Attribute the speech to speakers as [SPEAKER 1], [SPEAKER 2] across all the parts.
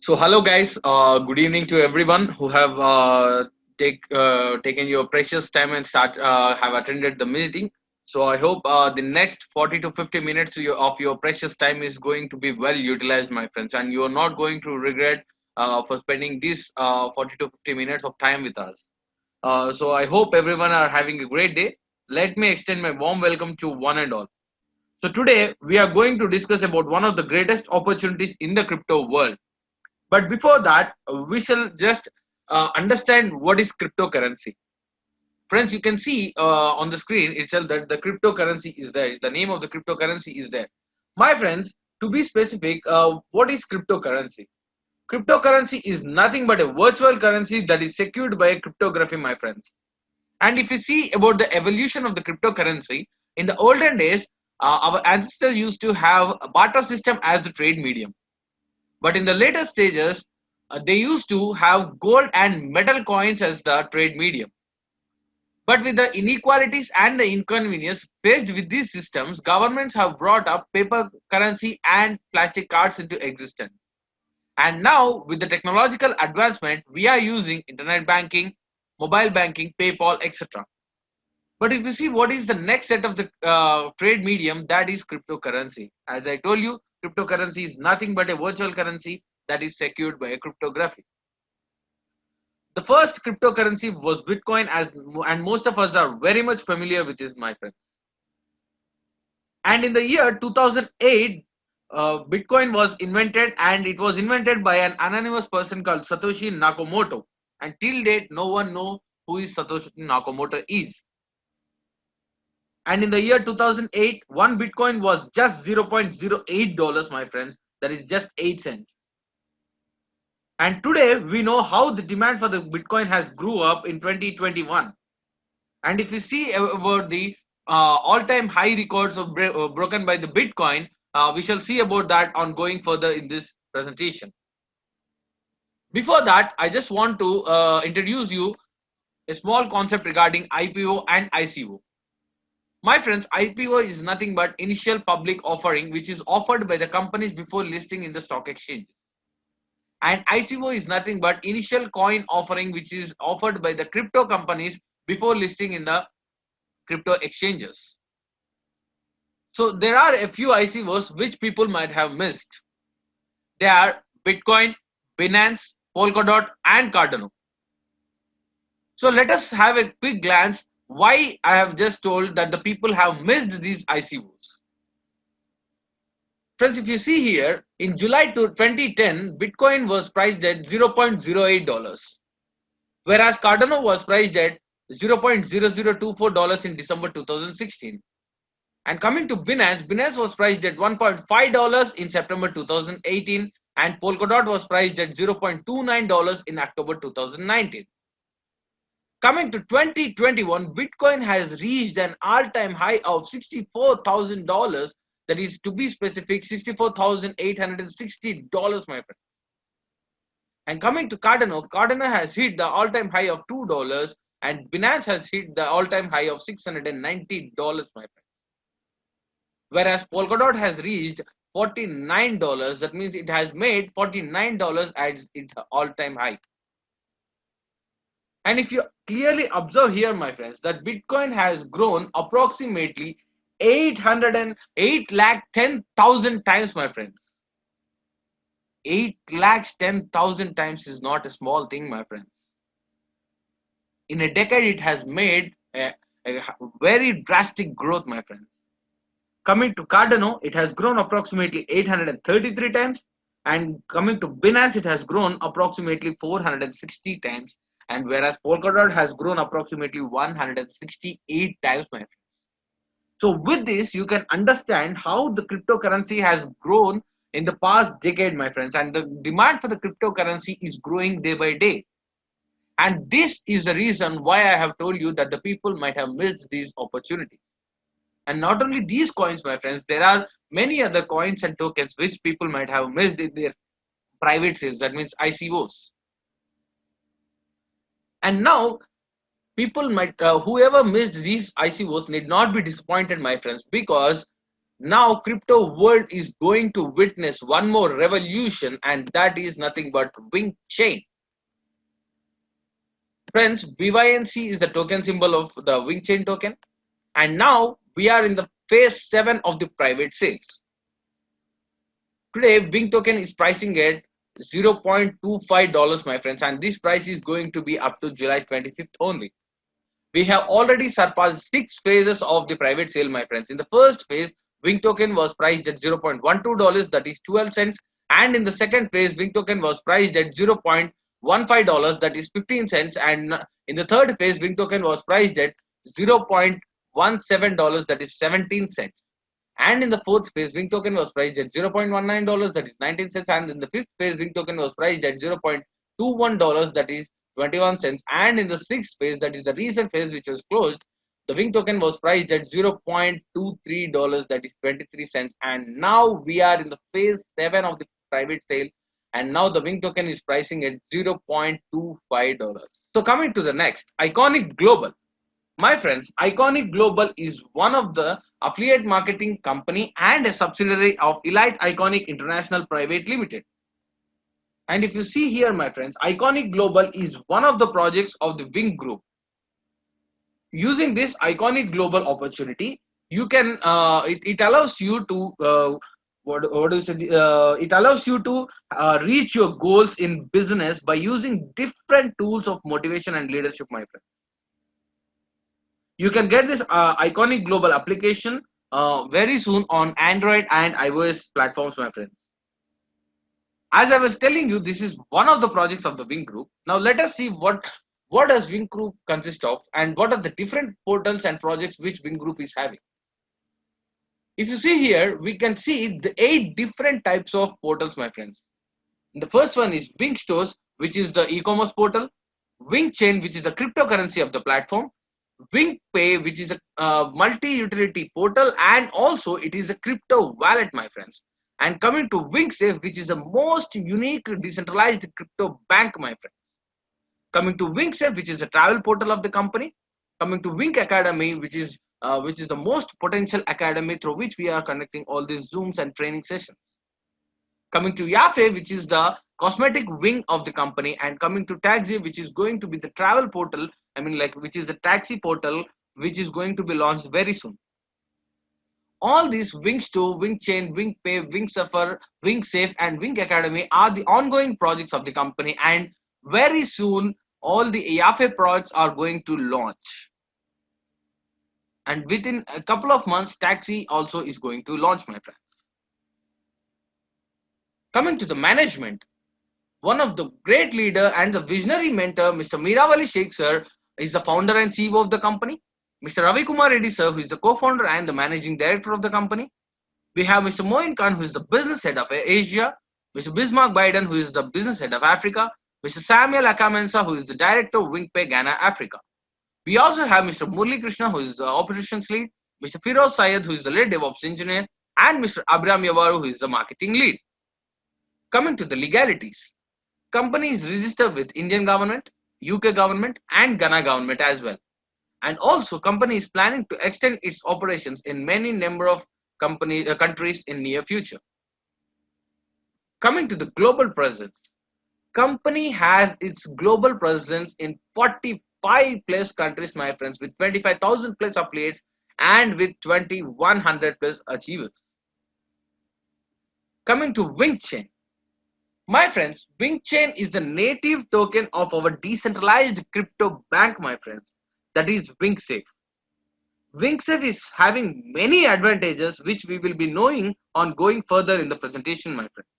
[SPEAKER 1] So hello guys, good evening to everyone who have taken your precious time and start have attended the meeting. So I hope the next 40 to 50 minutes of your precious time is going to be well utilized, my friends, and you are not going to regret for spending these 40 to 50 minutes of time with us. So I hope everyone are having a great day. Let me extend my warm welcome to one and all. So today we are going to discuss about one of the greatest opportunities in the crypto world, but before that, we shall just understand what is cryptocurrency. Friends, you can see on the screen itself that the cryptocurrency is there. The name of the cryptocurrency is there. My friends, to be specific, what is cryptocurrency? Cryptocurrency is nothing but a virtual currency that is secured by cryptography, my friends. And if you see about the evolution of the cryptocurrency, in the olden days, our ancestors used to have a barter system as the trade medium. But in the later stages, they used to have gold and metal coins as the trade medium. But with the inequalities and the inconvenience faced with these systems, governments have brought up paper currency and plastic cards into existence. And now, with the technological advancement, we are using internet banking, mobile banking, PayPal, etc. But if you see what is the next set of the trade medium, that is cryptocurrency. As I told you, cryptocurrency is nothing but a virtual currency that is secured by a cryptography. The first cryptocurrency was Bitcoin, and most of us are very much familiar with this, my friends. And in the year 2008, Bitcoin was invented, and it was invented by an anonymous person called Satoshi Nakamoto. And till date, no one know who is Satoshi Nakamoto is. And in the year 2008, one Bitcoin was just $0.08, my friends. That is just 8 cents. And today we know how the demand for the Bitcoin has grew up in 2021. And if you see about the all-time high records of broken by the Bitcoin, we shall see about that on going further in this presentation. Before that, I just want to introduce you a small concept regarding IPO and ICO. My friends, IPO is nothing but initial public offering, which is offered by the companies before listing in the stock exchange. And ICO is nothing but initial coin offering, which is offered by the crypto companies before listing in the crypto exchanges. So there are a few ICOs which people might have missed. They are Bitcoin, Binance, Polkadot, and Cardano. So let us have a quick glance why I have just told that the people have missed these ICOs. Friends, if you see here, in July 2010, Bitcoin was priced at $0.08, whereas Cardano was priced at $0.0024 in December 2016. And coming to Binance, Binance was priced at $1.5 in September 2018, and Polkadot was priced at $0.29 in October 2019. Coming to 2021, Bitcoin has reached an all-time high of $64,000. That is, to be specific, $64,860, my friend. And coming to Cardano, Cardano has hit the all-time high of $2, and Binance has hit the all-time high of $690, my friend. Whereas Polkadot has reached $49. That means it has made $49 as its all-time high. And if you clearly observe here, my friends, that Bitcoin has grown approximately 808 lakh 10,000 times, my friends. 8 lakhs 10,000 times is not a small thing, my friends. In a decade, it has made a very drastic growth, my friends. Coming to Cardano, it has grown approximately 833 times, and coming to Binance, it has grown approximately 460 times, and whereas Polkadot has grown approximately 168 times, my friends. So with this, you can understand how the cryptocurrency has grown in the past decade, my friends, and the demand for the cryptocurrency is growing day by day. And this is the reason why I have told you that the people might have missed these opportunities. And not only these coins, my friends, there are many other coins and tokens which people might have missed in their private sales. That means ICOs. And now people might, whoever missed these ICOs need not be disappointed, my friends, because Now crypto world is going to witness one more revolution, and that is nothing but Wing Chain. Friends, BYNC is the token symbol of the Wing Chain token, and now we are in the phase 7 of the private sales. Today, Wing token is pricing at $0.25, my friends, and this price is going to be up to July 25th only. We have already surpassed 6 phases of the private sale, my friends. In the first phase, Wing token was priced at $0.12, that is 12 cents, and in the second phase, Wing token was priced at $0.15, that is 15 cents, and in the third phase, Wing token was priced at $0.17, that is 17 cents. And in the fourth phase, Wing token was priced at $0.19, that is 19 cents. And in the fifth phase, Wing token was priced at $0.21, that is 21 cents. And in the sixth phase, that is the recent phase which was closed, the Wing token was priced at $0.23, that is 23 cents. And now we are in the phase 7 of the private sale. And now the Wing token is pricing at $0.25. So coming to the next, Iconic Global. My friends, Iconic Global is one of the affiliate marketing company and a subsidiary of Elite Iconic International Private Limited. And if you see here, my friends, Iconic Global is one of the projects of the Wing Group. Using this Iconic Global opportunity, you can it allows you to what is it? It allows you to reach your goals in business by using different tools of motivation and leadership, my friends. You can get this Iconic Global application very soon on Android and iOS platforms, my friends. As I was telling you, this is one of the projects of the Wing Group. Now let us see what does Wing Group consist of and what are the different portals and projects which Wing Group is having. If you see here, we can see the 8 different types of portals, my friends. The first one is Wing Stores, which is the e-commerce portal. Wing Chain, which is the cryptocurrency of the platform. Wing Pay, which is a multi-utility portal, and also it is a crypto wallet, my friends. And coming to Wing Safe, which is the most unique decentralized crypto bank, my friends. Coming to Wing Safe, which is a travel portal of the company. Coming to Wing Academy, which is the most potential academy through which we are conducting all these Zooms and training sessions. Coming to Yafe, which is the cosmetic wing of the company, and coming to Taxi, which is going to be the travel portal, which is a taxi portal, which is going to be launched very soon. All these Wing Store, Wing Chain, Wing Pay, Wing Suffer, Wing Safe, and Wing Academy are the ongoing projects of the company, and very soon all the Yafe products are going to launch. And within a couple of months, Taxi also is going to launch, my friends. Coming to the management, one of the great leader and the visionary mentor, Mr. Meerawali Sheikh sir, is the founder and CEO of the company. Mr. Ravi Kumar Reddy sir, who is the co-founder and the managing director of the company. We have Mr. Moin Khan, who is the business head of Asia. Mr. Bismarck Biden, who is the business head of Africa. Mr. Samuel Akamensa, who is the director of WingPay Ghana Africa. We also have Mr. Murli Krishna, who is the operations lead. Mr. Firoz Syed, who is the lead DevOps engineer. And Mr. Abraham Yavaru, who is the marketing lead. Coming to the legalities. Company is registered with Indian government, UK government, and Ghana government as well. And also, company is planning to extend its operations in many number of countries in near future. Coming to the global presence, company has its global presence in 45 plus countries, my friends, with 25,000 plus affiliates and with 2,100 plus achievers. Coming to Wing Chain. My friends, Wing Chain is the native token of our decentralized crypto bank, my friends. That is WingSafe. WingSafe is having many advantages which we will be knowing on going further in the presentation, my friends.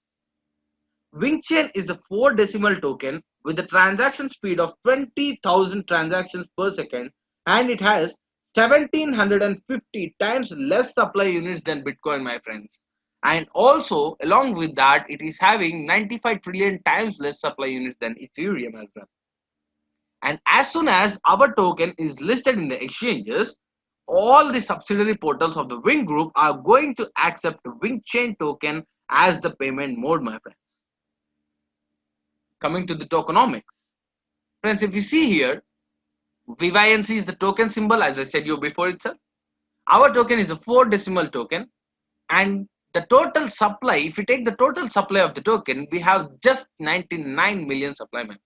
[SPEAKER 1] WingChain is a 4 decimal token with a transaction speed of 20,000 transactions per second, and it has 1750 times less supply units than Bitcoin, my friends. And also, along with that, it is having 95 trillion times less supply units than Ethereum as well. And as soon as our token is listed in the exchanges, all the subsidiary portals of the Wing Group are going to accept the Wing Chain token as the payment mode, my friends. Coming to the tokenomics. Friends, if you see here, VYNC is the token symbol, as I said you before itself. Our token is a 4 decimal token. And the total supply, if you take the total supply of the token, we have just 99 million supply, my friends.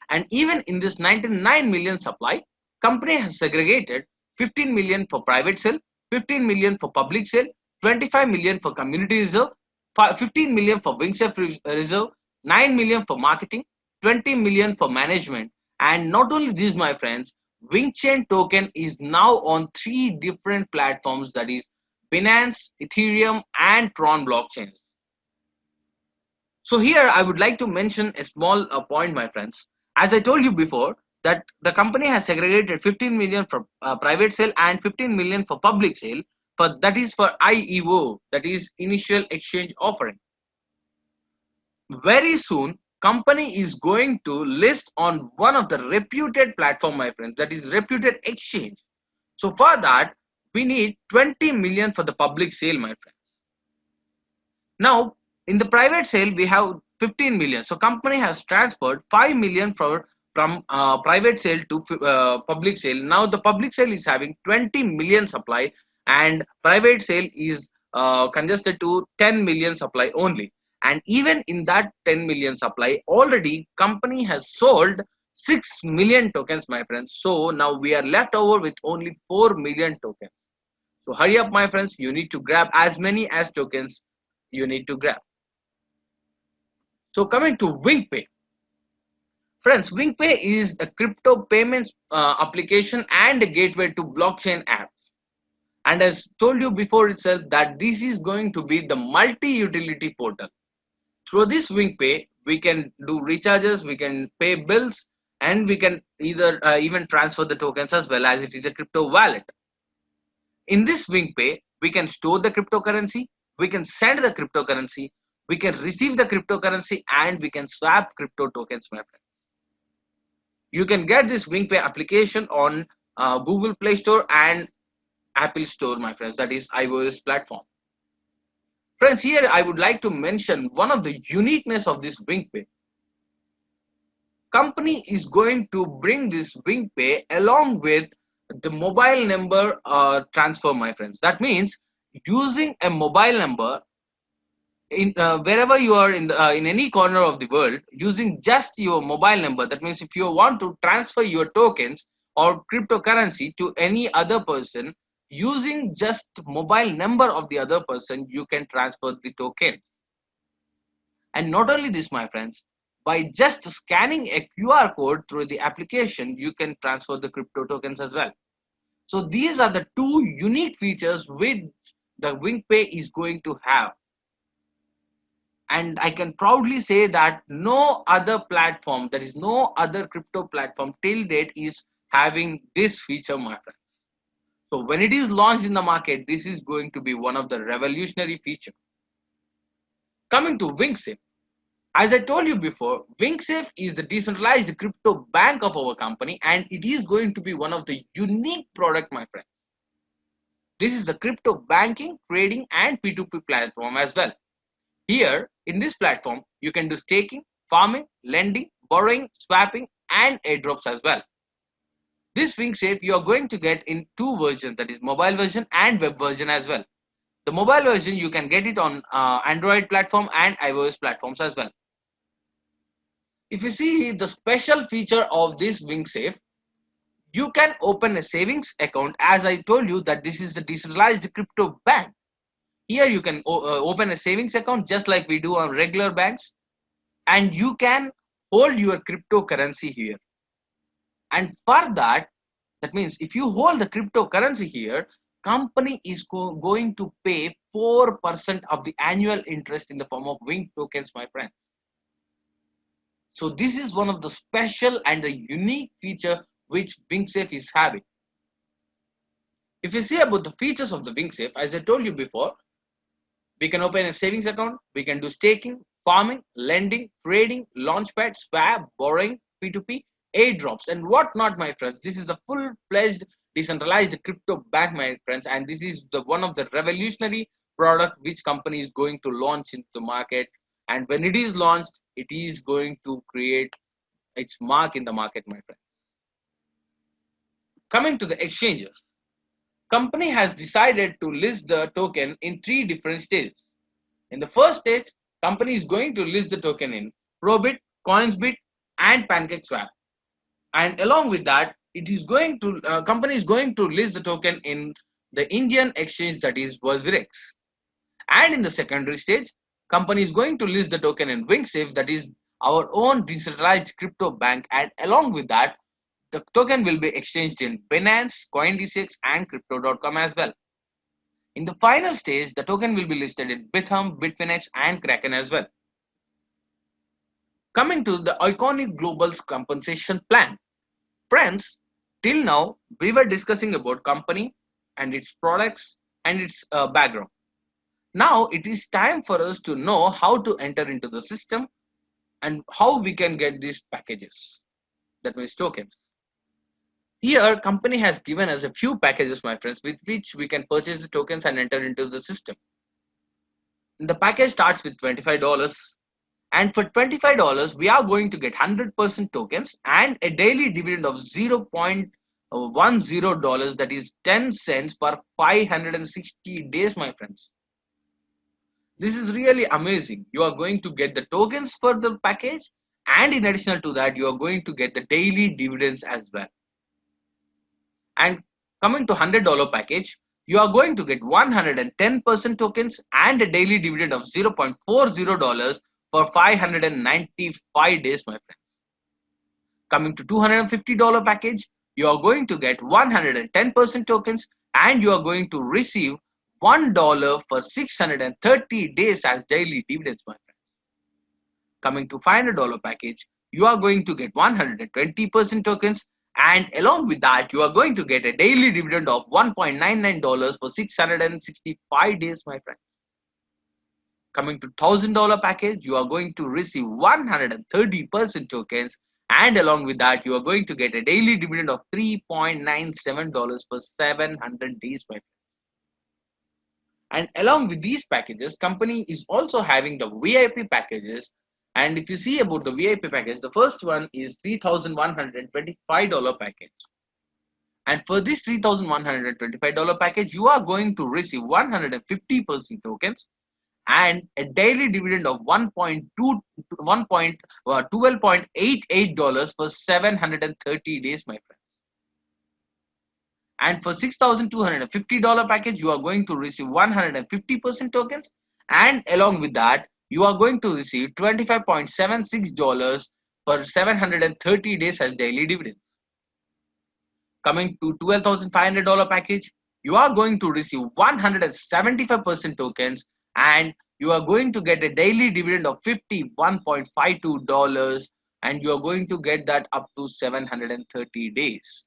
[SPEAKER 1] And even in this 99 million supply, company has segregated 15 million for private sale, 15 million for public sale, 25 million for community reserve, 15 million for WingSafe reserve, 9 million for marketing, 20 million for management. And not only this, my friends, WingChain token is now on 3 different platforms, that is Binance, Ethereum, and Tron blockchains. So here I would like to mention a small point, my friends. As I told you before, that the company has segregated 15 million for private sale and 15 million for public sale. For that is for IEO, that is initial exchange offering. Very soon, company is going to list on one of the reputed platform, my friends, that is reputed exchange. So for that, we need 20 million for the public sale, my friends. Now, in the private sale, we have 15 million. So company has transferred 5 million from private sale to public sale. Now the public sale is having 20 million supply, and private sale is congested to 10 million supply only. And even in that 10 million supply, already company has sold 6 million tokens, my friends. So now we are left over with only 4 million tokens. So hurry up, my friends. You need to grab as many as tokens you need to grab. So coming to WingPay. Friends, WingPay is a crypto payments application and a gateway to blockchain apps. And as told you before itself that this is going to be the multi-utility portal. Through this WingPay, we can do recharges, we can pay bills, and we can either even transfer the tokens as well, as it is a crypto wallet. In this WingPay, we can store the cryptocurrency, we can send the cryptocurrency, we can receive the cryptocurrency, and we can swap crypto tokens, my friend. You can get this WingPay application on Google Play Store and Apple Store, my friends, that is iOS platform. Friends, here I would like to mention one of the uniqueness of this WingPay. Company is going to bring this WingPay along with the mobile number transfer, my friends. That means using a mobile number in wherever you are in any corner of the world, using just your mobile number. That means if you want to transfer your tokens or cryptocurrency to any other person, using just mobile number of the other person, you can transfer the tokens. And not only this, my friends, by just scanning a QR code through the application, you can transfer the crypto tokens as well. So these are the two unique features which the WingPay is going to have. And I can proudly say that no other platform, there is no other crypto platform till date is having this feature, my friends. So when it is launched in the market, this is going to be one of the revolutionary features. Coming to WingSafe. As I told you before, WingSafe is the decentralized crypto bank of our company, and it is going to be one of the unique product, my friend. This is a crypto banking, trading, and P2P platform as well. Here, in this platform, you can do staking, farming, lending, borrowing, swapping, and airdrops as well. This WingSafe you are going to get in two versions, that is mobile version and web version as well. The mobile version you can get it on Android platform and iOS platforms as well. If you see the special feature of this WingSafe, you can open a savings account. As I told you that this is the decentralized crypto bank. Here you can open a savings account just like we do on regular banks, and you can hold your cryptocurrency here. And for that, that means if you hold the cryptocurrency here, company is going to pay 4% of the annual interest in the form of Wing tokens, my friends. So this is one of the special and the unique feature which WingSafe is having. If you see about the features of the WingSafe, as I told you before, we can open a savings account, we can do staking, farming, lending, trading, launchpad, swap, borrowing, P2P, airdrops, and whatnot, my friends. This is the full-fledged decentralized crypto bank, my friends, and this is the one of the revolutionary product which company is going to launch into the market. And when it is launched, it is going to create its mark in the market, my friend. Coming to the exchanges. Company has decided to list the token in three different stages. In the first stage, company is going to list the token in Probit, Coinsbit, and PancakeSwap. And along with that, it is going to company is going to list the token in the Indian exchange, that is Wasvirex. And in the secondary stage, company is going to list the token in WingSafe, that is our own decentralized crypto bank. And along with that, the token will be exchanged in Binance, CoinDCX, and Crypto.com as well. In the final stage, the token will be listed in Bithumb, Bitfinex, and Kraken as well. Coming to the iconic global's compensation plan. Friends, till now we were discussing about company and its products and its background. Now it is time for us to know how to enter into the system and how we can get these packages, that means tokens. Here, company has given us a few packages, my friends, with which we can purchase the tokens and enter into the system. The package starts with $25, and for $25 we are going to get 100% tokens and a daily dividend of $0.10, that is 10 cents per 560 days, my friends. This is really amazing. You are going to get the tokens for the package, and in addition to that, you are going to get the daily dividends as well. And coming to $100 package, you are going to get 110% tokens and a daily dividend of $0.40 for 595 days, my friends. Coming to $250 package, you are going to get 110% tokens and you are going to receive $1 for 630 days as daily dividends, my friends. Coming to $500 package, you are going to get 120% tokens, and along with that, you are going to get a daily dividend of $1.99 for 665 days, my friends. Coming to $1,000 package, you are going to receive 130% tokens, and along with that, you are going to get a daily dividend of $3.97 for 700 days, my friends. And along with these packages, company is also having the VIP packages. And if you see about the VIP package, the first one is $3,125 package. And for this $3,125 package, you are going to receive 150% tokens and a daily dividend of 12.88 for 730 days, my friend. And for $6,250 package, you are going to receive 150% tokens, and along with that, you are going to receive $25.76 for 730 days as daily dividends. Coming to $12,500 package, you are going to receive 175% tokens, and you are going to get a daily dividend of $51.52, and you are going to get that up to 730 days.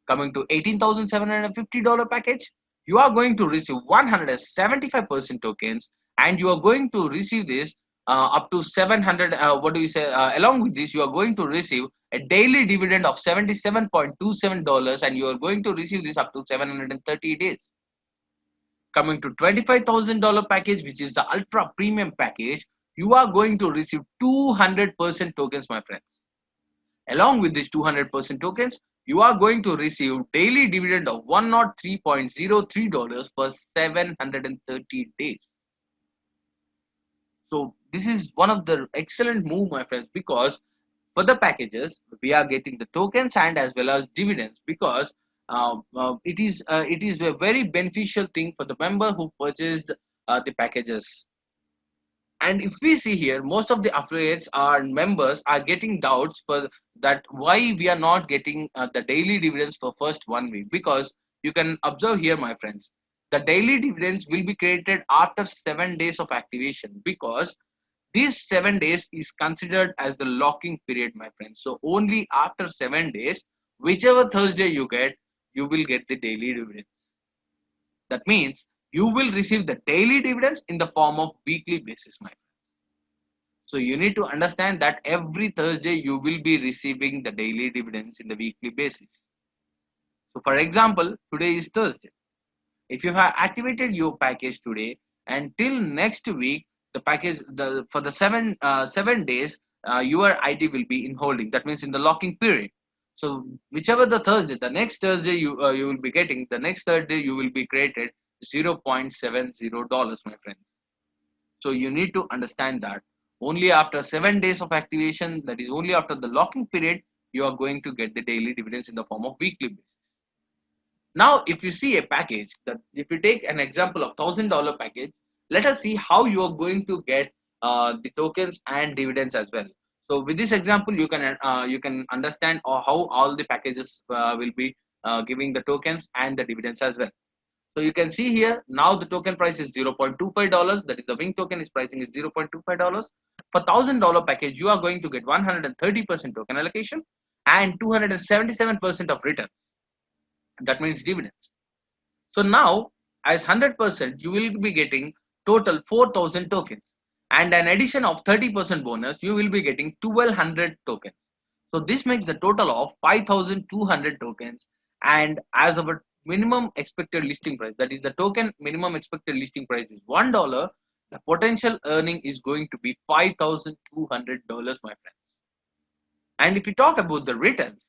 [SPEAKER 1] Coming to $18,750 package, you are going to receive 175% tokens, and you are going to receive this up to 700. Along with this, you are going to receive a daily dividend of $77.27, and you are going to receive this up to 730 days. Coming to $25,000 package, which is the ultra premium package, you are going to receive 200% tokens, my friends. Along with these 200% tokens, you are going to receive daily dividend of $103.03 for 730 days. So this is one of the excellent move, my friends, because for the packages we are getting the tokens and as well as dividends, because it is a very beneficial thing for the member who purchased the packages. And if we see here, most of the affiliates or members are getting doubts for that why we are not getting the daily dividends for first 1 week, because you can observe here, my friends, the daily dividends will be created after 7 days of activation, because these 7 days is considered as the locking period, my friends. So only after 7 days, whichever Thursday you get, you will get the daily dividends. That means you will receive the daily dividends in the form of weekly basis, my friends. So you need to understand that every Thursday you will be receiving the daily dividends in the weekly basis. So for example, today is Thursday. If you have activated your package today and till next week, the package for the 7 days, your ID will be in holding. That means in the locking period. So whichever the Thursday, the next Thursday you will be getting, the next Thursday you will be created $0.70, my friends. So you need to understand that only after 7 days of activation, that is only after the locking period, you are going to get the daily dividends in the form of weekly basis. Now, if you see a package that, if you take an example of $1,000 package, let us see how you are going to get the tokens and dividends as well. So with this example, you can understand how all the packages will be giving the tokens and the dividends as well. So you can see here now the token price is $0.25. That is the Wing token is pricing is $0.25. For $1,000 package, you are going to get 130% token allocation and 277% of return. That means dividends. So now, as 100%, you will be getting total 4,000 tokens, and an addition of 30% bonus, you will be getting 1,200 tokens. So this makes a total of 5,200 tokens, and as our minimum expected listing price, that is the token minimum expected listing price is $1, the potential earning is going to be $5,200, my friends. And if we talk about the returns,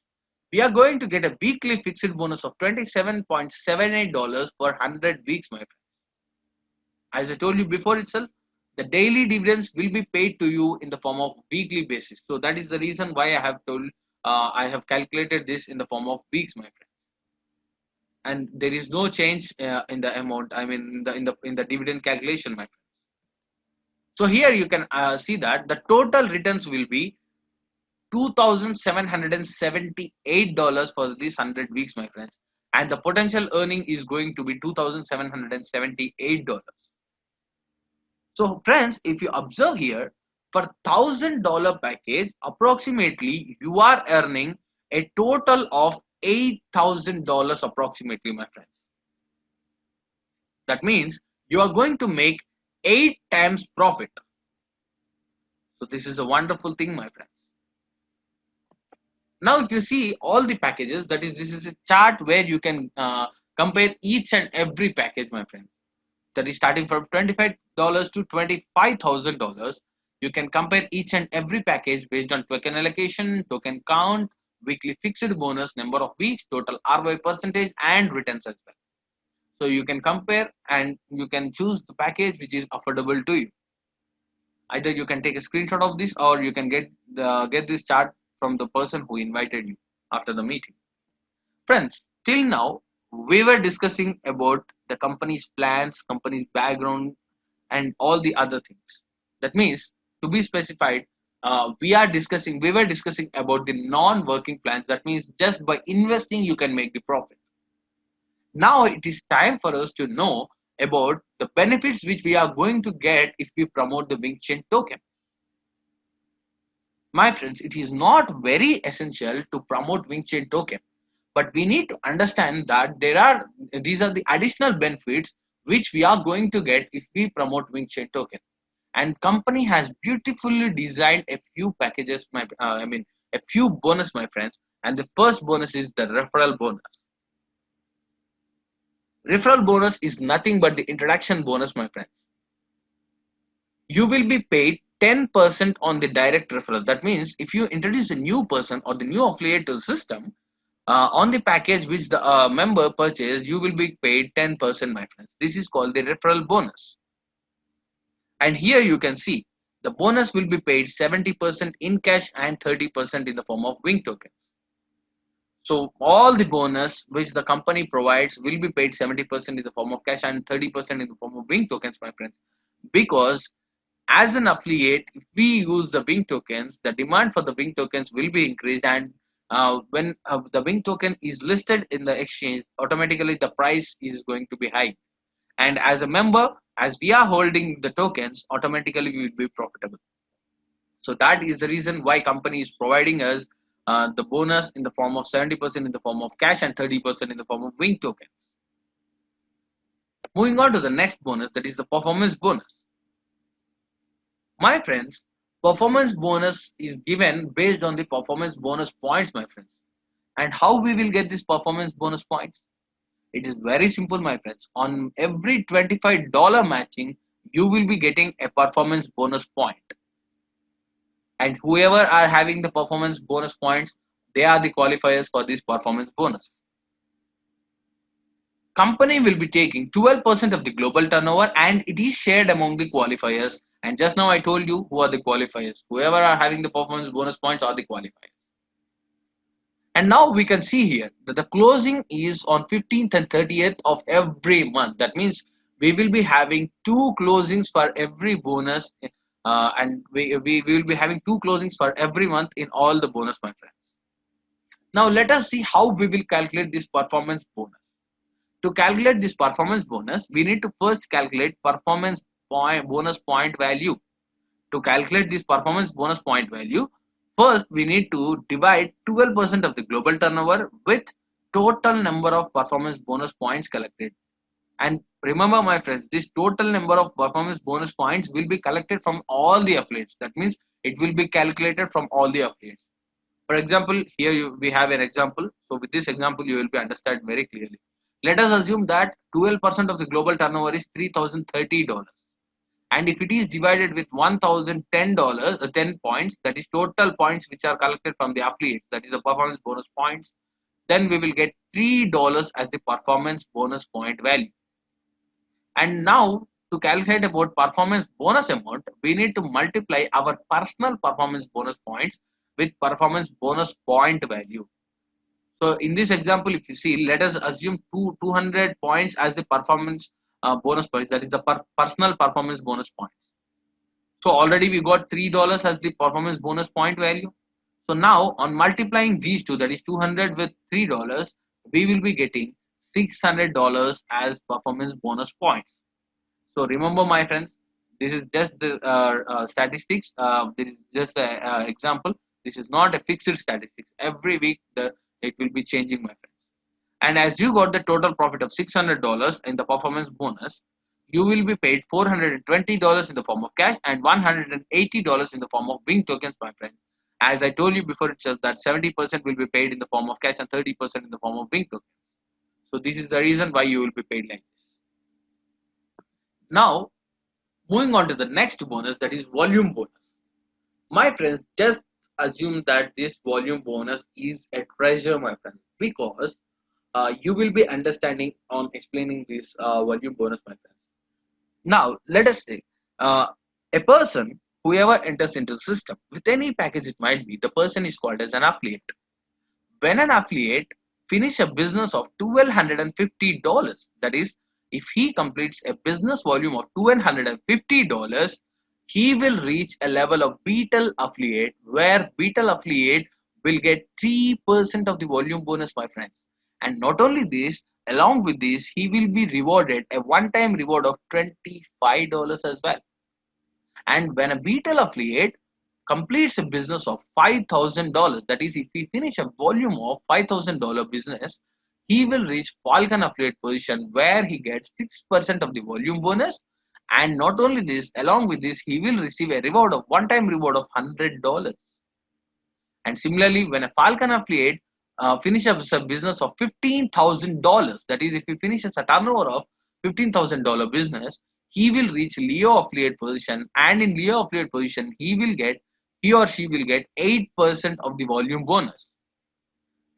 [SPEAKER 1] we are going to get a weekly fixed bonus of $27.78 per 100 weeks, my friends. As I told you before itself, the daily dividends will be paid to you in the form of weekly basis. So that is the reason why I have calculated this in the form of weeks, my friends. And there is no change in the amount. I mean, in the dividend calculation, my friends. So here you can see that the total returns will be $2,778 for these 100 weeks, my friends. And the potential earning is going to be $2,778. So, friends, if you observe here, for $1,000 package, approximately you are earning a total of $8,000 approximately, my friends. That means you are going to make 8 times profit. So, this is a wonderful thing, my friends. Now, if you see all the packages, that is, this is a chart where you can compare each and every package, my friend. That is starting from $25 to $25,000. You can compare each and every package based on token allocation, token count, weekly fixed bonus, number of weeks, total ROI percentage, and returns as well. So you can compare and you can choose the package which is affordable to you. Either you can take a screenshot of this or you can get this chart from the person who invited you after the meeting. Friends, till now we were discussing about the company's plans, company's background, and all the other things. That means, to be specified, we were discussing about the non-working plans. That means just by investing you can make the profit. Now it is time for us to know about the benefits which we are going to get if we promote the WingChain token. My friends, it is not very essential to promote WingChain token, but we need to understand that these are the additional benefits which we are going to get if we promote WingChain token. And company has beautifully designed a few packages, a few bonus, my friends. And the first bonus is the referral bonus. Referral bonus is nothing but the introduction bonus, my friends. You will be paid 10% on the direct referral. That means if you introduce a new person or the new affiliate to the system, on the package which the member purchased, you will be paid 10%, my friends. This is called the referral bonus. And here you can see the bonus will be paid 70% in cash and 30% in the form of Wing tokens. So all the bonus which the company provides will be paid 70% in the form of cash and 30% in the form of Wing tokens, my friends. Because as an affiliate, if we use the Wing tokens, the demand for the Wing tokens will be increased, and when the Wing token is listed in the exchange, automatically the price is going to be high. And as a member, as we are holding the tokens, automatically we will be profitable. So that is the reason why company is providing us the bonus in the form of 70% in the form of cash and 30% in the form of Wing tokens. Moving on to the next bonus, that is the performance bonus. My friends, performance bonus is given based on the performance bonus points, my friends. And how we will get this performance bonus points? It is very simple, my friends. On every $25 matching, you will be getting a performance bonus point. And whoever are having the performance bonus points, They are the qualifiers for this performance bonus. Company will be taking 12% of the global turnover and it is shared among the qualifiers. And just now I told you who are the qualifiers. Whoever are having the performance bonus points are the qualifiers. And now we can see here that the closing is on 15th and 30th of every month. That means we will be having two closings for every bonus, and we will be having two closings for every month in all the bonus, my friends. Now let us see how we will calculate this performance bonus. To calculate this performance bonus, we need to first calculate performance bonus point value. To calculate this performance bonus point value, first we need to divide 12% of the global turnover with total number of performance bonus points collected. And remember, my friends, this total number of performance bonus points will be collected from all the affiliates. That means it will be calculated from all the affiliates. For example, here we have an example. So with this example, you will be understand very clearly. Let us assume that 12% of the global turnover is $3,030. And if it is divided with $1,010, 10 points, that is total points which are collected from the affiliates, that is the performance bonus points, then we will get $3 as the performance bonus point value. And now to calculate about performance bonus amount, we need to multiply our personal performance bonus points with performance bonus point value. So in this example, if you see, let us assume 200 points as the performance bonus points, that is the personal performance bonus points. So already we got $3 as the performance bonus point value. So now on multiplying these two, that is 200 with $3, we will be getting $600 as performance bonus points. So remember, my friends, this is just the statistics. This is just an example. This is not a fixed statistics. Every week it will be changing, my friends. And as you got the total profit of $600 in the performance bonus, you will be paid $420 in the form of cash and $180 in the form of Wink tokens, my friend. As I told you before itself that 70% will be paid in the form of cash and 30% in the form of Wink tokens. So this is the reason why you will be paid like this. Now, moving on to the next bonus, that is volume bonus. My friends, just assume that this volume bonus is a treasure, my friends, because you will be understanding on explaining this volume bonus, my friends. Now, let us say a person, whoever enters into the system with any package it might be, the person is called as an affiliate. When an affiliate finish a business of $1,250, that is, if he completes a business volume of $1,250, he will reach a level of Beetle affiliate, where Beetle affiliate will get 3% of the volume bonus, my friends. And not only this, along with this, he will be rewarded a one-time reward of $25 as well. And when a Beetle affiliate completes a business of $5,000, that is, if he finish a volume of $5,000 business, he will reach Falcon affiliate position, where he gets 6% of the volume bonus. And not only this, along with this, he will receive a reward of one-time reward of $100. And similarly, when a Falcon affiliate finishes a business of $15,000, that is, if he finishes a turnover of $15,000 business, he will reach Leo affiliate position, and in Leo affiliate position, he or she will get 8% of the volume bonus.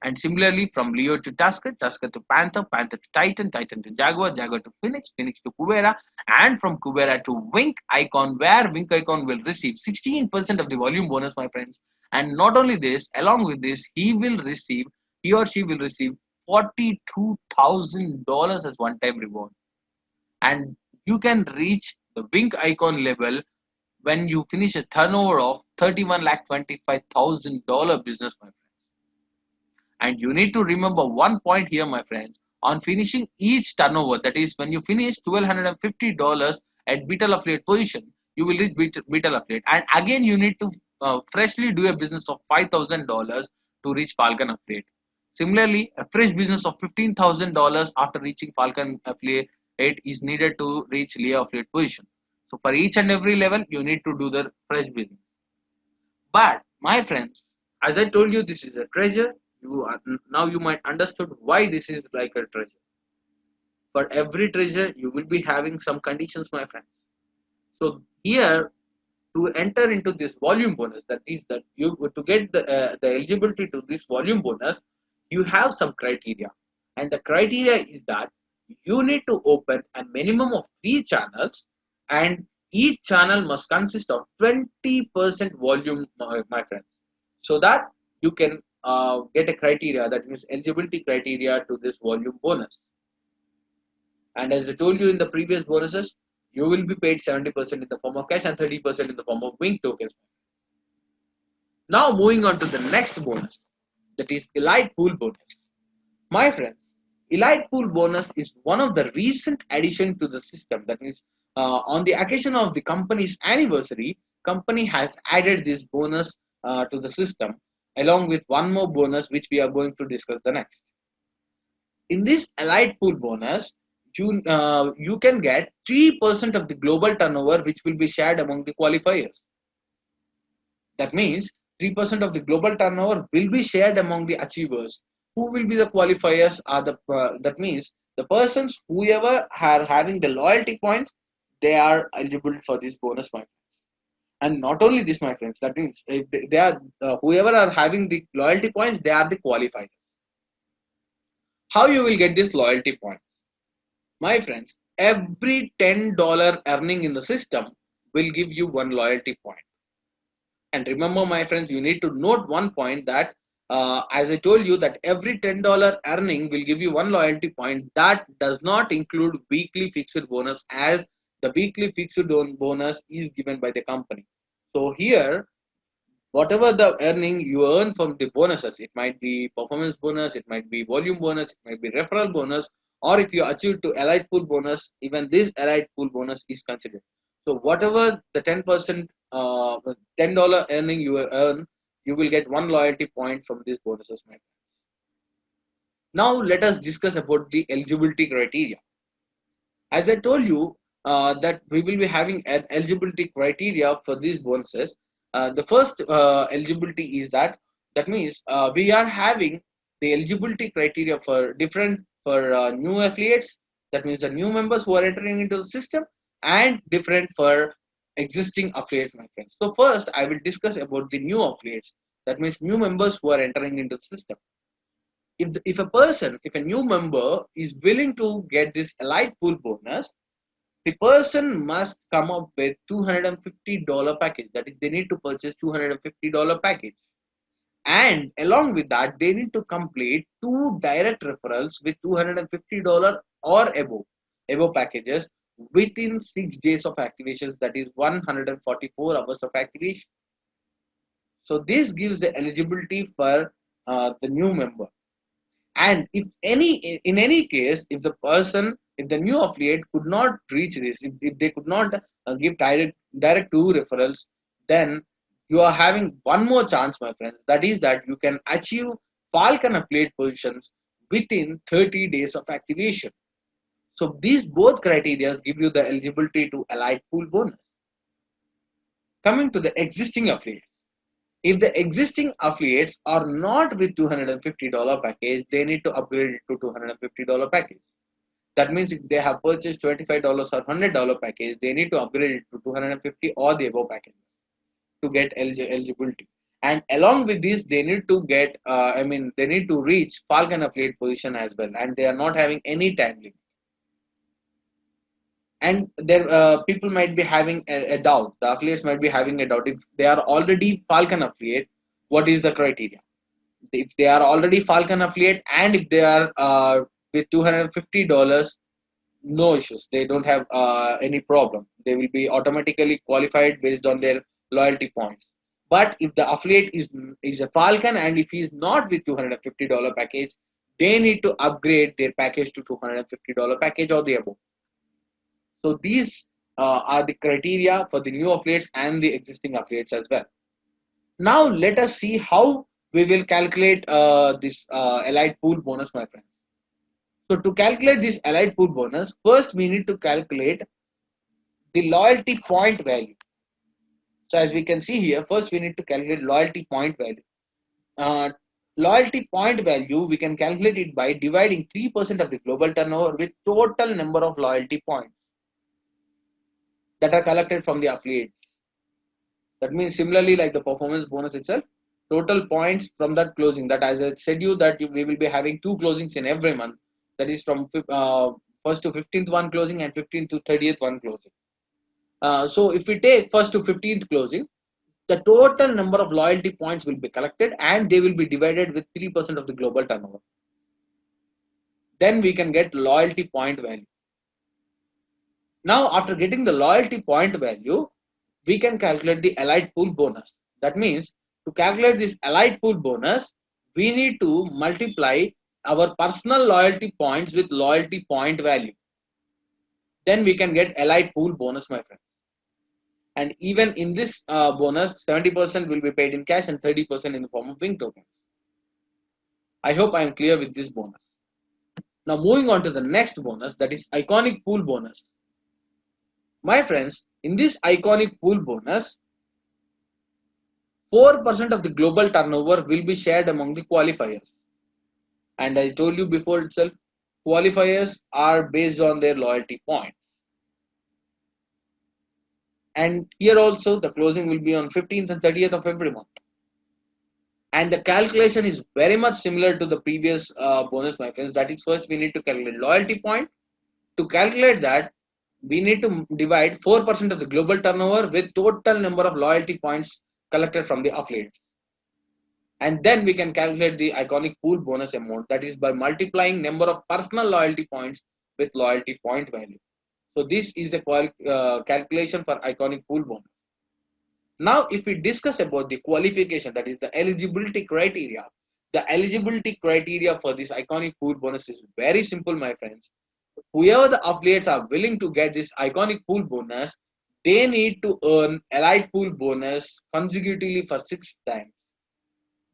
[SPEAKER 1] And similarly, from Leo to Tusker, Tusker to Panther, Panther to Titan, Titan to Jaguar, Jaguar to Phoenix, Phoenix to Kuvera, and from Kuvera to Wink Icon, where Wink Icon will receive 16% of the volume bonus, my friends. And not only this, along with this, he or she will receive $42,000 as one-time reward. And you can reach the Wink Icon level when you finish a turnover of $31,25,000 business, my friends. And you need to remember one point here, my friends. On finishing each turnover, that is, when you finish $1,250 at Beetle affiliate position, you will reach Beetle affiliate. And again, you need to freshly do a business of $5,000 to reach Falcon affiliate. Similarly, a fresh business of $15,000 after reaching Falcon affiliate is needed to reach Leo affiliate position. So for each and every level, you need to do the fresh business. But my friends, as I told you, this is a treasure. Now you might understood why this is like a treasure. For every treasure, you will be having some conditions, my friends. So here, to enter into this volume bonus, that is that you to get the eligibility to this volume bonus, you have some criteria, and the criteria is that you need to open a minimum of 3 channels, and each channel must consist of 20% volume, my friends, so that you can get a criteria, that means eligibility criteria to this volume bonus. And as I told you in the previous bonuses, you will be paid 70% in the form of cash and 30% in the form of wing tokens. Now moving on to the next bonus, that is Elite Pool bonus. My friends, Elite Pool bonus is one of the recent addition to the system. That means on the occasion of the company's anniversary, company has added this bonus to the system, along with one more bonus which we are going to discuss the next. In this Elite Pool bonus, you can get 3% of the global turnover, which will be shared among the qualifiers. That means 3% of the global turnover will be shared among the achievers. Who will be the qualifiers? Are the that means the persons whoever are having the loyalty points, they are eligible for this bonus, my friends. And not only this, my friends, that means if they are whoever are having the loyalty points, they are the qualifiers. How you will get this loyalty points? My friends, every $10 earning in the system will give you one loyalty point. And remember, my friends, you need to note one point, that as I told you, that every $10 earning will give you one loyalty point. That does not include weekly fixed bonus, as the weekly fixed bonus is given by the company. So here, whatever the earning you earn from the bonuses, it might be performance bonus, it might be volume bonus, it might be referral bonus, or if you achieve to Elite Pool bonus, even this Elite Pool bonus is considered. So whatever the 10% $10 earning you earn, you will get one loyalty point from these bonuses, my friends. Now let us discuss about the eligibility criteria. As I told you, that we will be having an eligibility criteria for these bonuses. The first eligibility is that means we are having the eligibility criteria for different for new affiliates. That means the new members who are entering into the system, and different for existing affiliates, my friends. So first, I will discuss about the new affiliates. That means new members who are entering into the system. If a new member is willing to get this Elite Pool bonus, the person must come up with $250 package. That is, they need to purchase $250 package, and along with that, they need to complete 2 direct referrals with $250 or above packages within 6 days of activations. That is 144 hours of activation. So this gives the eligibility for the new member. And in any case, if the new affiliate could not reach this, if they could not give direct 2 referrals, then you are having one more chance, my friends. That is that you can achieve Falcon affiliate positions within 30 days of activation. So these both criteria give you the eligibility to Elite Pool bonus. Coming to the existing affiliates. If the existing affiliates are not with $250 package, they need to upgrade it to $250 package. That means if they have purchased $25 or $100 package, they need to upgrade it to 250 or the above package to get eligibility. And along with this, they need to get, they need to reach Falcon affiliate position as well, and they are not having any time limit. And there people might be having a doubt, the affiliates might be having a doubt, if they are already Falcon affiliate, what is the criteria? If they are already Falcon affiliate, and if they are with $250, no issues, they don't have any problem, they will be automatically qualified based on their loyalty points. But if the affiliate is a Falcon, and if he is not with $250 package, they need to upgrade their package to $250 package or the above. So these are the criteria for the new affiliates and the existing affiliates as well. Now let us see how we will calculate this Elite Pool bonus, my friends. So to calculate this Elite Pool bonus, first we need to calculate the loyalty point value. So as we can see here, first we need to calculate loyalty point value. Loyalty point value, we can calculate it by dividing 3% of the global turnover with total number of loyalty points that are collected from the affiliates. That means similarly like the performance bonus itself, total points from that closing. That as I said you that we will be having two closings in every month. That is from first to 15th one closing and 15th to 30th one closing. So if we take first to 15th closing, the total number of loyalty points will be collected and they will be divided with 3% of the global turnover. Then we can get loyalty point value. Now, after getting the loyalty point value, we can calculate the allied pool bonus. That means to calculate this allied pool bonus, we need to multiply our personal loyalty points with loyalty point value. Then we can get allied pool bonus, my friend. And even in this bonus, 70% will be paid in cash and 30% in the form of wing tokens. I hope I am clear with this bonus. Now moving on to the next bonus, that is iconic pool bonus. My friends, in this iconic pool bonus, 4% of the global turnover will be shared among the qualifiers. And I told you before itself, qualifiers are based on their loyalty points. And here also the closing will be on 15th and 30th of every month. And the calculation is very much similar to the previous bonus, my friends. That is, first we need to calculate loyalty point. To calculate that, we need to divide 4% of the global turnover with total number of loyalty points collected from the affiliates. And then we can calculate the iconic pool bonus amount, that is by multiplying number of personal loyalty points with loyalty point value. So this is the calculation for iconic pool bonus. Now, if we discuss about the qualification, that is the eligibility criteria, the eligibility criteria for this iconic pool bonus is very simple, my friends. Whoever the affiliates are willing to get this iconic pool bonus, they need to earn allied pool bonus consecutively for 6 times.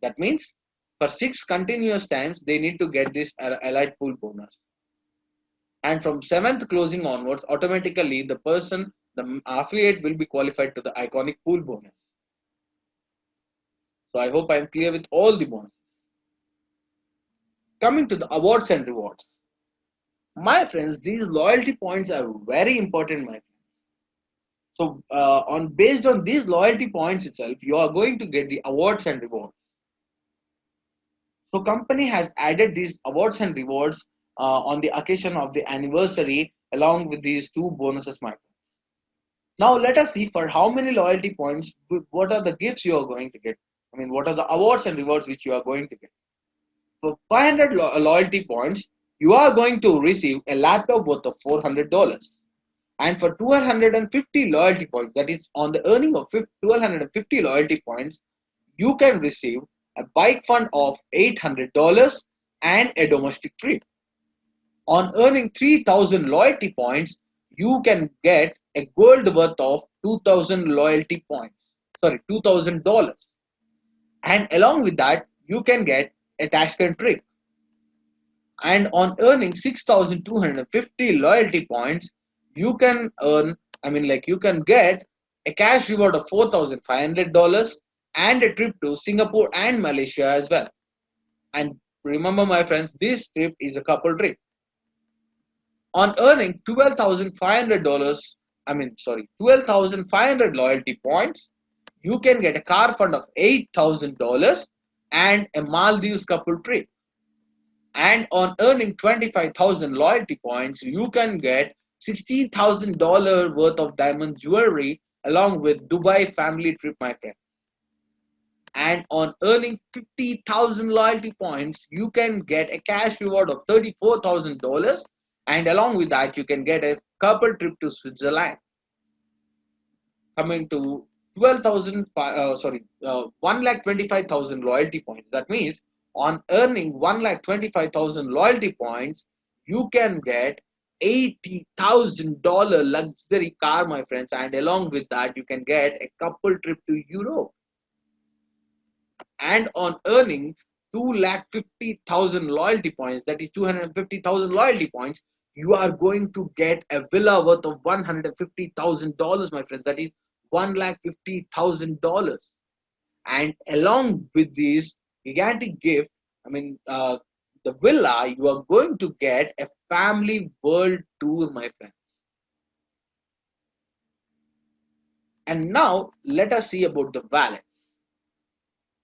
[SPEAKER 1] That means for 6 continuous times, they need to get this allied pool bonus. And from 7th closing onwards, automatically the person, the affiliate will be qualified to the iconic pool bonus. So I hope I am clear with all the bonuses. Coming to the awards and rewards. My friends, these loyalty points are very important, my friends. So based on these loyalty points itself, you are going to get the awards and rewards. So company has added these awards and rewards on the occasion of the anniversary along with these two bonuses, my friends. Now let us see for how many loyalty points, what are the gifts you are going to get. I mean, what are the awards and rewards which you are going to get. For 500 loyalty points, you are going to receive a laptop worth of $400. And for 1250 loyalty points, that is on the earning of 1250 loyalty points, you can receive a bike fund of $800 and a domestic trip. On earning 3000 loyalty points, you can get a gold worth of 2000 loyalty points. Sorry, $2000. And along with that, you can get a Tashkent trip. And on earning 6250 loyalty points, you can earn, you can get a cash reward of $4500 and a trip to Singapore and Malaysia as well. And remember, my friends, this trip is a couple trip. On earning $12,500, 12,500 loyalty points, you can get a car fund of $8,000 and a Maldives couple trip. And on earning 25,000 loyalty points, you can get $16,000 worth of diamond jewelry along with Dubai family trip, my friends. And on earning 50,000 loyalty points, you can get a cash reward of $34,000, and along with that, you can get a couple trip to Switzerland. Coming to 1,25,000 loyalty points. That means on earning 1,25,000 loyalty points, you can get $80,000 luxury car, my friends, and along with that, you can get a couple trip to Europe. And on earning 2,50,000 loyalty points, that is 250,000 loyalty points, you are going to get a villa worth of $150,000, my friends. That is $1,50,000. And along with this gigantic gift, the villa, you are going to get a family world tour, my friends. And now let us see about the wallet.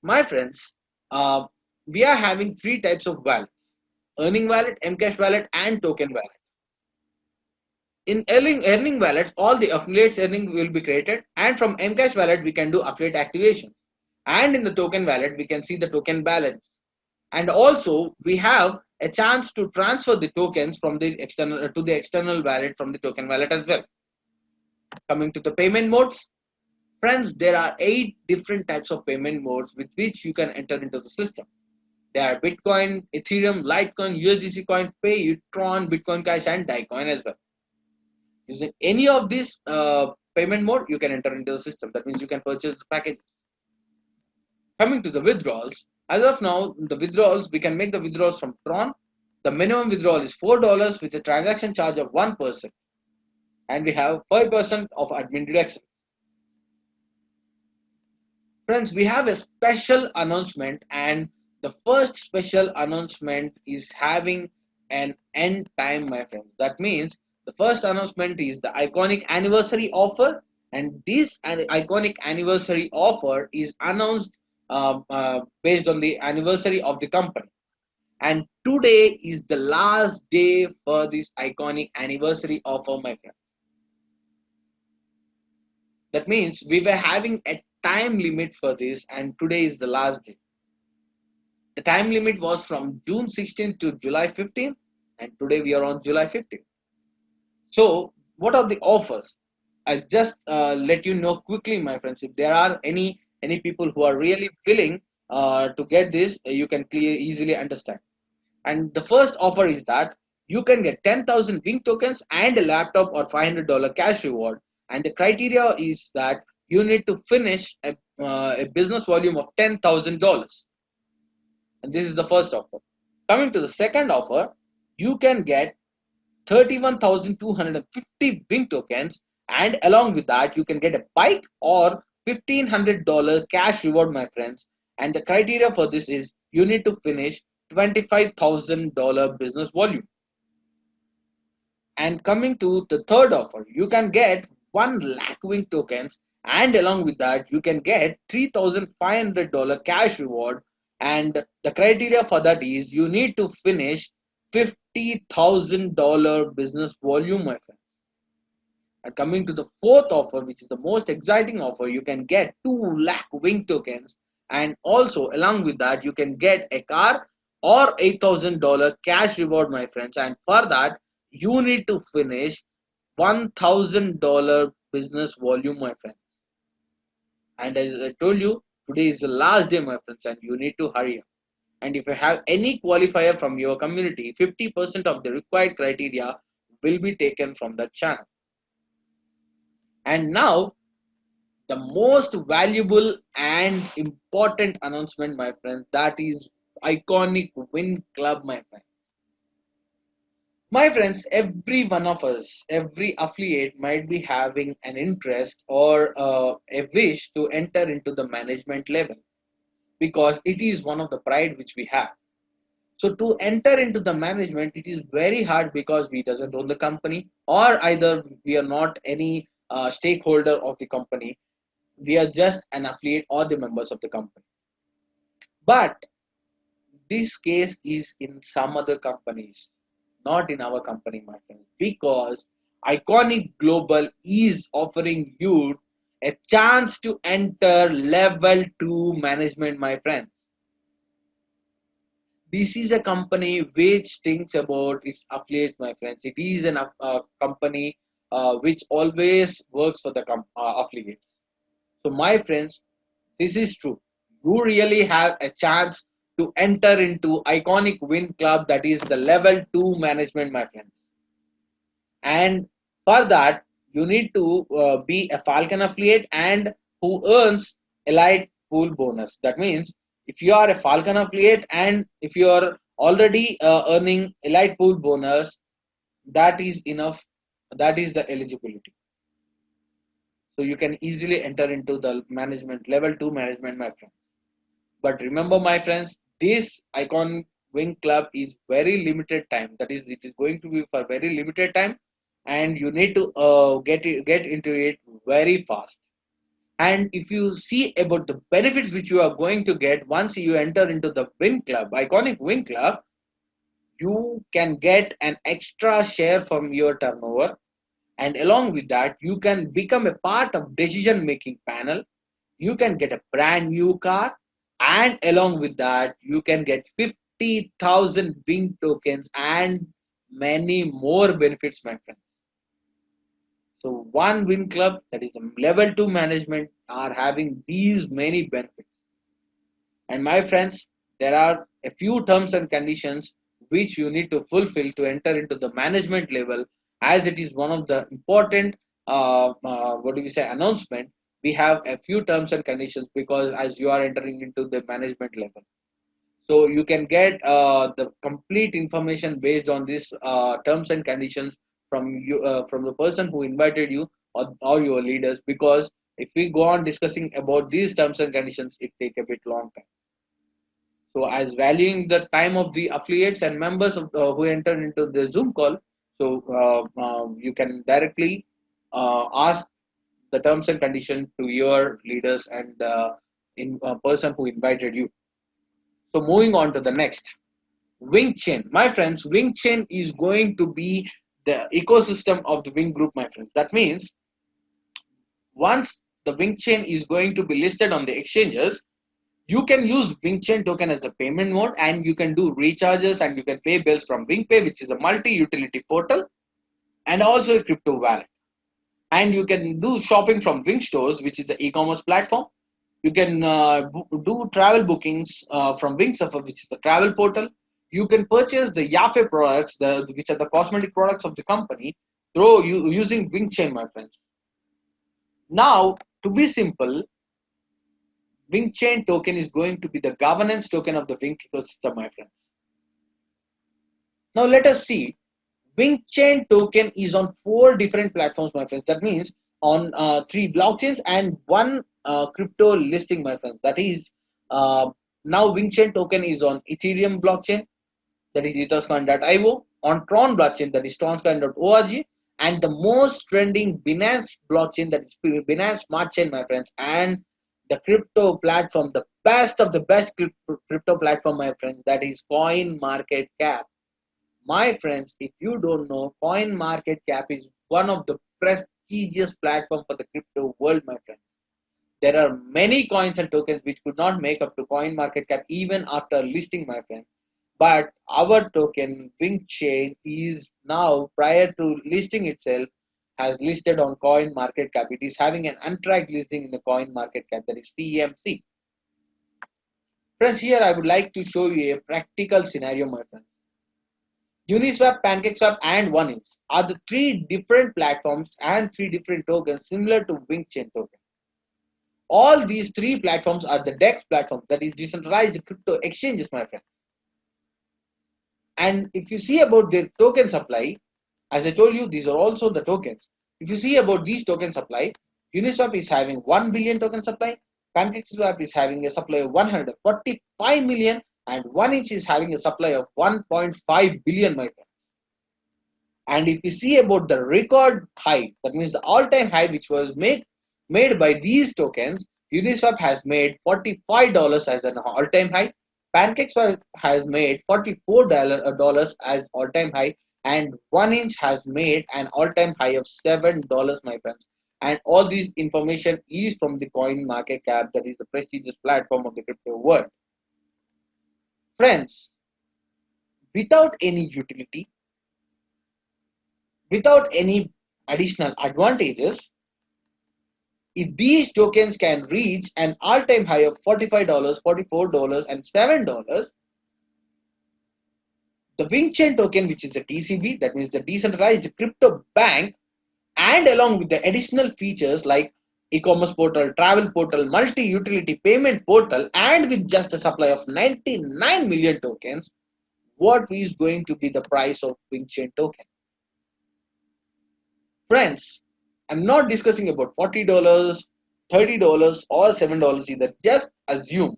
[SPEAKER 1] My friends, uh, we are having three types of wallets: earning wallet, Mcash wallet, and token wallet. In earning wallets, all the affiliates earning will be created, and from Mcash wallet we can do affiliate activation. And in the token wallet, we can see the token balance. And also we have a chance to transfer the tokens from the external to the external wallet from the token wallet as well. Coming to the payment modes, friends, there are 8 different types of payment modes with which you can enter into the system. They are Bitcoin, Ethereum, Litecoin, USDC coin, Pay, Tron, Bitcoin Cash, and Daicoin as well. Using any of these payment mode, you can enter into the system. That means you can purchase the package. Coming to the withdrawals, as of now, the withdrawals, we can make the withdrawals from Tron. The minimum withdrawal is $4 with a transaction charge of 1%, and we have 5% of admin deduction. Friends, we have a special announcement, and the first special announcement is having an end time, my friends. That means the first announcement is the iconic anniversary offer, and this iconic anniversary offer is announced based on the anniversary of the company. And today is the last day for this iconic anniversary offer, my friend. That means we were having a time limit for this, and today is the last day. The time limit was from June 16th to July 15th, and today we are on July 15th. So, what are the offers? I'll just let you know quickly, my friends. If there are any people who are really willing to get this, you can easily understand. And the first offer is that you can get 10,000 Wing tokens and a laptop or $500 cash reward. And the criteria is that you need to finish a business volume of $10,000. And this is the first offer. Coming to the second offer, you can get 31,250 Wing tokens, and along with that, you can get a bike or $1,500 cash reward, my friends. And the criteria for this is you need to finish $25,000 business volume. And coming to the third offer, you can get 1 lakh Wing tokens, and along with that, you can get $3,500 cash reward. And the criteria for that is you need to finish $50,000 business volume, my friends. And coming to the fourth offer, which is the most exciting offer, you can get 2 lakh Wing tokens, and also along with that, you can get a car or $8,000 cash reward, my friends. And for that, you need to finish $1,000 business volume, my friends. And as I told you, today is the last day, my friends, and you need to hurry up. And if you have any qualifier from your community, 50% of the required criteria will be taken from that channel. And now, the most valuable and important announcement, my friends, that is iconic Win Club, my friends. My friends, every one of us, every affiliate might be having an interest or a wish to enter into the management level, because it is one of the pride which we have. So to enter into the management, it is very hard because we doesn't own the company, or either we are not any stakeholder of the company. We are just an affiliate or the members of the company. But this case is in some other companies, not in our company, my friends, because Iconic Global is offering you a chance to enter level 2 management, my friends. This is a company which thinks about its affiliates, my friends. It is a company which always works for the affiliates. So, my friends, this is true. You really have a chance to enter into Iconic Win Club, that is the level 2 management, my friends. And for that, you need to be a Falcon affiliate and who earns Elite Pool bonus. That means if you are a Falcon affiliate and if you are already earning Elite Pool bonus, that is enough. That is the eligibility. So you can easily enter into the management, level 2 management, my friends. But remember, my friends, this Icon Wing Club is very limited time. That is, it is going to be for very limited time, and you need to get into it very fast.
[SPEAKER 2] And if you see about the benefits which you are going to get once you enter into the Win Club, Iconic Win Club, you can get an extra share from your turnover, and along with that you can become a part of decision making panel. You can get a brand new car, and along with that you can get 50,000 Wing tokens and many more benefits, my friends. So one Win Club, that is a level 2 management, are having these many benefits. And my friends, there are a few terms and conditions which you need to fulfill to enter into the management level, as it is one of the important, what do we say, announcement. We have a few terms and conditions because as you are entering into the management level. So you can get the complete information based on these terms and conditions from the person who invited you, or your leaders. Because if we go on discussing about these terms and conditions, it take a bit long time. So, as valuing the time of the affiliates and members who entered into the Zoom call, so you can directly ask the terms and conditions to your leaders and in person who invited you. So, moving on to the next, Wing Chain. My friends, Wing Chain is going to be the ecosystem of the Wing Group, my friends. That means once the Wing Chain is going to be listed on the exchanges, you can use WingChain token as a payment mode, and you can do recharges and you can pay bills from WingPay, which is a multi-utility portal and also a crypto wallet. And you can do shopping from Wing Stores, which is the e-commerce platform. You can do travel bookings from WingSuffer, which is the travel portal. You can purchase the Yafe products, which are the cosmetic products of the company, through using WingChain, my friends. Now, to be simple, WingChain token is going to be the governance token of the Wing ecosystem, my friends. Now let us see. WingChain token is on 4 different platforms, my friends. That means on 3 blockchains and one crypto listing, my friends. That is uh, now WingChain token is on Ethereum blockchain, that is etherscoin.io, on Tron blockchain, that is tronscoin.org, and the most trending Binance blockchain, that is Binance Smart Chain, my friends, and the crypto platform, the best of the best crypto platform, my friends, that is Coin Market Cap. My friends, if you don't know, Coin Market Cap is one of the prestigious platform for the crypto world, my friends. There are many coins and tokens which could not make up to Coin Market Cap even after listing, my friend. But our token, Wing Chain, is now, prior to listing itself, has listed on Coin Market Cap. It is having an untracked listing in the Coin Market Cap, that is CMC. Friends, here I would like to show you a practical scenario, my friends. Uniswap, PancakeSwap, and OneInch are the 3 different platforms and 3 different tokens similar to WingChain token. All these 3 platforms are the DEX platforms, that is decentralized crypto exchanges, my friends. And if you see about their token supply, as I told you, these are also the tokens. If you see about these token supply, Uniswap is having 1 billion token supply, PancakeSwap is having a supply of 145 million, and OneInch is having a supply of 1.5 billion, my friends. And if you see about the record high, that means the all-time high which was made by these tokens, Uniswap has made $45 as an all-time high. PancakeSwap has made $44 as all-time high, and OneInch has made an all-time high of $7, my friends. And all this information is from the Coin Market Cap, that is the prestigious platform of the crypto world. Friends, without any utility, without any additional advantages, if these tokens can reach an all-time high of $45, $44, and $7, the WingChain token, which is the DCB, that means the decentralized crypto bank, and along with the additional features like e-commerce portal, travel portal, multi-utility payment portal, and with just a supply of 99 million tokens, what is going to be the price of WingChain token? Friends, I'm not discussing about $40, $30, or $7 either. Just assume,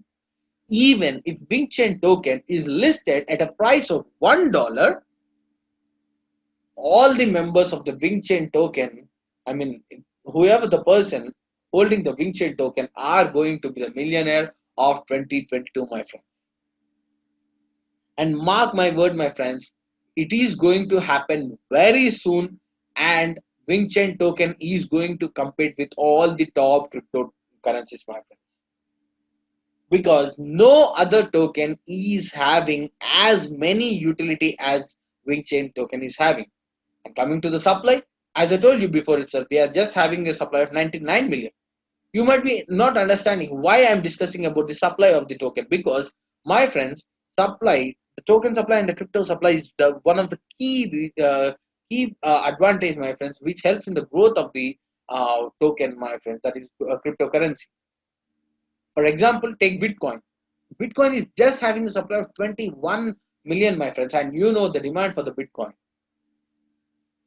[SPEAKER 2] even if WingChain token is listed at a price of $1, all the members of the WingChain token, I mean, whoever the person holding the WingChain token are going to be the millionaire of 2022, my friends. And mark my word, my friends, it is going to happen very soon, and WingChain token is going to compete with all the top cryptocurrencies, my friends, because no other token is having as many utility as WingChain token is having. And coming to the supply, as I told you before itself, we are just having a supply of 99 million. You might be not understanding why I'm discussing about the supply of the token, because my friends, supply, the token supply and the crypto supply is one of the key advantage, my friends, which helps in the growth of the token, my friends, that is cryptocurrency. For example, take Bitcoin. Bitcoin is just having a supply of 21 million, my friends, and you know the demand for the Bitcoin.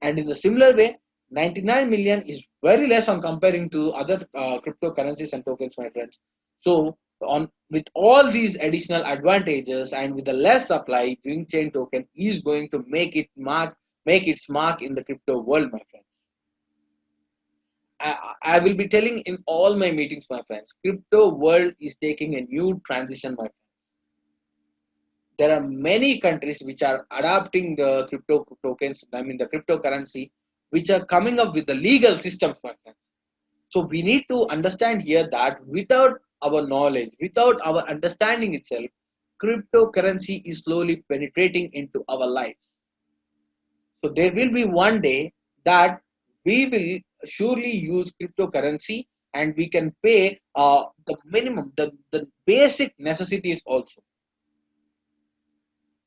[SPEAKER 2] And in the similar way, 99 million is very less on comparing to other cryptocurrencies and tokens, my friends. So, on with all these additional advantages and with the less supply, WingChain token is going to make its mark in the crypto world, my friends. I will be telling in all my meetings, my friends, crypto world is taking a new transition, my friends. There are many countries which are adopting the crypto tokens, I mean the cryptocurrency, which are coming up with the legal systems, my friends. So we need to understand here that without our knowledge, without our understanding itself, cryptocurrency is slowly penetrating into our lives. So there will be one day that we will surely use cryptocurrency, and we can pay the minimum, the basic necessities also.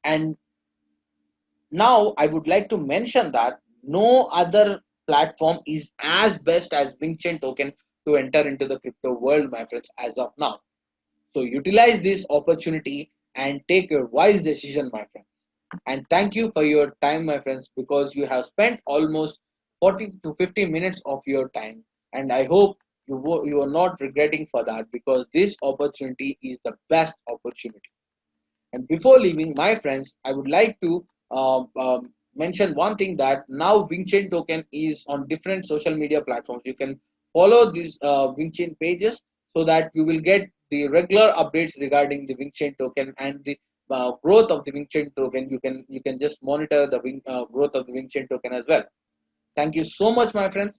[SPEAKER 2] And now I would like to mention that no other platform is as best as WingChain token to enter into the crypto world, my friends, as of now. So utilize this opportunity and take your wise decision, my friends. And thank you for your time, my friends, because you have spent almost 40 to 50 minutes of your time. And I hope you are not regretting for that, because this opportunity is the best opportunity. And before leaving, my friends, I would like to mention one thing, that now WingChain token is on different social media platforms. You can follow these WingChain pages so that you will get the regular updates regarding the WingChain token and the growth of the WingChain token. You can just monitor the growth of the WingChain token as well. Thank you so much, my friends.